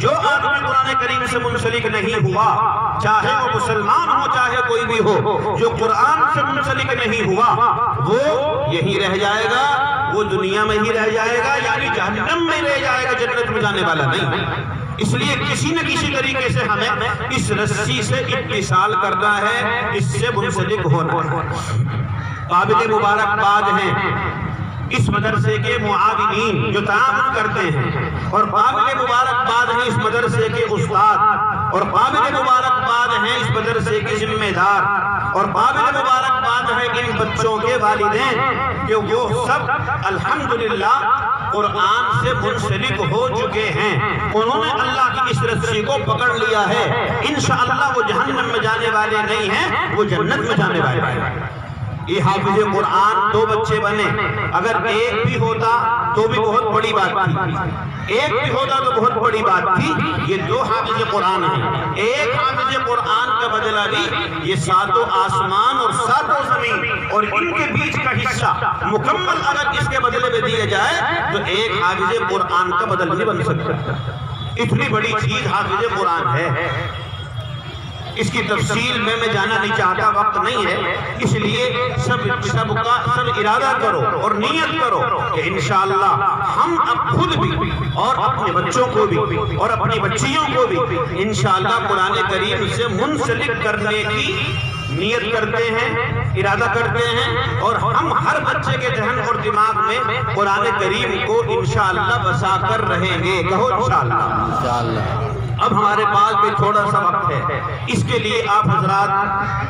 جو آدمی قرآن کریم سے منسلک نہیں ہوا، چاہے وہ مسلمان ہو چاہے کوئی بھی ہو، جو قرآن سے منسلک نہیں ہوا وہ یہی رہ جائے گا، وہ دنیا میں ہی رہ جائے گا، یعنی جہنم میں رہ جائے گا، جنت میں جانے والا نہیں۔ اس لیے کسی نہ کسی طریقے سے ہمیں اس رسی سے اتصال کرنا ہے، اس سے منسلک ہونا ہے۔ قابل مبارکباد ہیں اس مدرسے کے معاونین جو تعاون کرتے ہیں، اور قابل مبارکباد ہیں اس مدرسے کے استاد، اور قابل مبارکباد ہیں اس مدرسے کے ذمہ دار، اور قابل مبارکباد ہیں ان بچوں کے والدین کہ وہ سب الحمدللہ قرآن سے منسلک ہو چکے ہیں۔ انہوں نے اللہ کی اس رسی کو پکڑ لیا ہے، انشاءاللہ وہ جہنم میں جانے والے نہیں ہیں، وہ جنت میں جانے والے ہیں۔ یہ حافظ قرآن 2 بچے بنے، اگر ایک بھی ہوتا تو بھی بہت بڑی بات تھی، ایک بھی ہوتا تو بہت بڑی بات تھی۔ یہ 2 حافظ قرآن ہیں، ایک حافظ قرآن کا بدلہ بھی یہ 7 آسمان اور 7 زمین اور ان کے بیچ کا حصہ مکمل اگر اس کے بدلے میں دیا جائے تو ایک حافظ قرآن کا بدل نہیں بن سکتا۔ اتنی بڑی چیز حافظ قرآن ہے۔ اس کی تفصیل میں جانا نہیں چاہتا، وقت نہیں ہے، اس لیے سب ارادہ کرو اور نیت کرو کہ انشاءاللہ ہم اب خود بھی اور اپنے بچوں کو بھی اور اپنی بچیوں کو بھی انشاءاللہ قرآن کریم سے منسلک کرنے کی نیت کرتے ہیں، ارادہ کرتے ہیں، اور ہم ہر بچے کے ذہن اور دماغ میں قرآن کریم کو انشاءاللہ بسا کر رہیں گے۔ کہو انشاءاللہ۔ اب ہمارے پاس بھی تھوڑا سا وقت ہے، اس کے لیے آپ حضرات